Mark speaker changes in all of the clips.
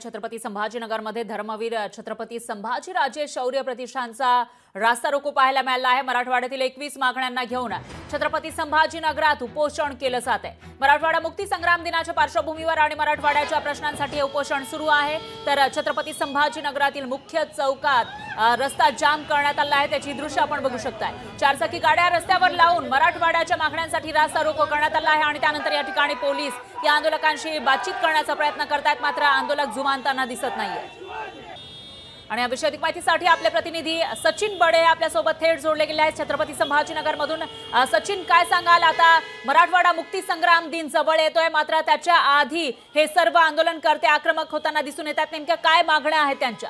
Speaker 1: छत्रपती संभाजीनगरमध्ये धर्मवीर छत्रपती संभाजीराजे शौर्य प्रतिष्ठानचा रास्ता रोको पाहायला मिळाला आहे। मराठवाड्यातील 21 मागण्यांना घेऊन छत्रपती संभाजीनगरात उपोषण केलं जात आहे। मराठवाडा मुक्ती संग्राम दिनाच्या पार्श्वभूमीवर आणि मराठवाड्याच्या प्रश्नांसाठी हे उपोषण सुरू आहे। तर छत्रपती संभाजीनगरातील मुख्य चौकात रस्ता जाम करण्यात आला आहे, त्याची दृश्य आपण बघू शकताय। चारचाकी गाड्या रस्त्यावर लावून मराठवाड्याच्या मागण्यांसाठी रास्ता रोको करण्यात आला आहे आणि त्यानंतर या ठिकाणी पोलीस या आंदोलकांशी बातचीत करण्याचा प्रयत्न करतात, मात्र आंदोलक जुमानताना दिसत नाहीये। आणि या विषयात माहितीसाठी आपले प्रतिनिधी सचिन बडे आपल्या सोबत थेट जोडले गेले आहेत छत्रपती संभाजीनगर मधून। सचिन, काय सांगाल? आता मराठवाडा मुक्ती संग्राम दिन जवळ येतोय, मात्र त्याच्या आधी हे सर्व आंदोलनकर्ते आक्रमक होताना दिसून येतात। नेमक्या काय मागण्या आहेत त्यांच्या?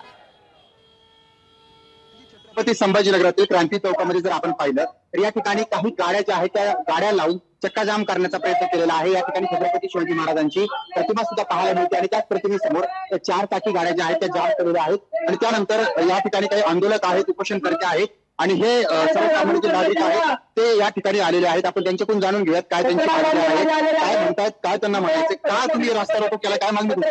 Speaker 2: छत्रपती संभाजीनगरातील क्रांती चौकामध्ये जर आपण पाहिलं तर या ठिकाणी काही गाड्या ज्या आहेत त्या गाड्या लावून चक्काजाम करण्याचा प्रयत्न केलेला आहे। या ठिकाणी छत्रपती शिवाजी महाराजांची प्रतिमा सुद्धा पाहायला मिळते आणि त्याच प्रतिमेसमोर चार चाकी गाड्या ज्या आहेत त्या जाम केलेल्या आहेत आणि त्यानंतर या ठिकाणी काही आंदोलक आहेत, उपोषणकर्ते आहेत आणि हे सर्वसामान्य जे नागरिक आहेत ते या ठिकाणी आलेले आहेत। आपण त्यांच्याकडून जाणून घेऊयात काय त्यांची मागणी आहे, काय म्हणतात, काय त्यांना म्हणायचे, का तुम्ही रास्ता रोको केला, काय मागणी?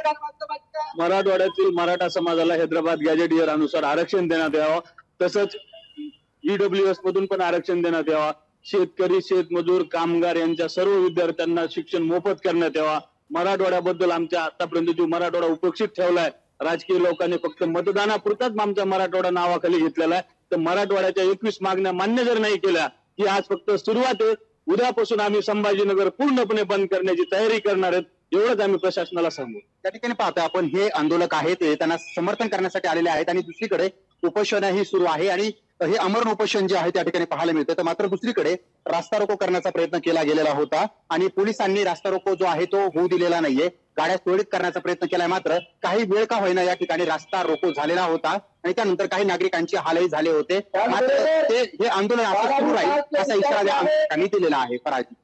Speaker 3: मराठवाड्यातील मराठा समाजाला हैदराबाद गॅजेटियर अनुसार आरक्षण देण्यात यावं, तसंच ईडब्ल्यूएस मधून पण आरक्षण देण्यात यावा। शेतकरी, शेतमजूर, कामगार यांच्या सर्व विद्यार्थ्यांना शिक्षण मोफत करण्यात यावा। मराठवाड्याबद्दल आमच्या आतापर्यंत जो मराठवाडा उपेक्षित ठेवलाय, राजकीय लोकांनी फक्त मतदानापुरताच आमचा मराठवाडा नावाखाली घेतलेला आहे। तर मराठवाड्याच्या 21 मागण्या मान्य जर नाही केल्या ही आज फक्त सुरुवात आहे। उद्यापासून आम्ही संभाजीनगर पूर्णपणे बंद करण्याची तयारी करणार आहेत, एवढंच आम्ही प्रशासनाला सांगू।
Speaker 2: त्या ठिकाणी पाहतोय आपण हे आंदोलक आहेत ते त्यांना समर्थन करण्यासाठी आलेले आहेत आणि दुसरीकडे उपोषणही सुरू आहे आणि हे अमरण उपोषण जे आहे त्या ठिकाणी पाहायला मिळतं। तर मात्र दुसरीकडे रास्ता रोको करण्याचा प्रयत्न केला गेलेला होता आणि पोलिसांनी रास्ता रोको जो आहे तो होऊ दिलेला नाहीये, गाड्या सुरळीत करण्याचा प्रयत्न केलाय। मात्र काही वेळ का होईना या ठिकाणी रास्ता रोको झालेला होता आणि त्यानंतर काही नागरिकांचे हालही झाले होते। मात्र हे आंदोलन आता सुरू राहील असा इशारा त्यांनी दिलेला आहे। पराजी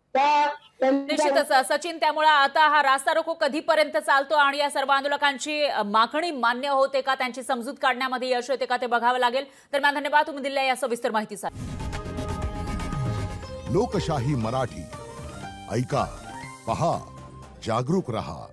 Speaker 1: निश्चितच सचिन, त्यामुळे आता हा रास्ता रोको कधीपर्यंत चालतो आणि या सर्व आंदोलकांची मागणी मान्य होते का, त्यांची समजूत काढण्यामध्ये यश येते का, ते बघावं लागेल। दरम्यान धन्यवाद तुम्ही दिलेल्या या सविस्तर माहितीसाठी।
Speaker 4: लोकशाही मराठी ऐका, पहा, जागरूक रहा।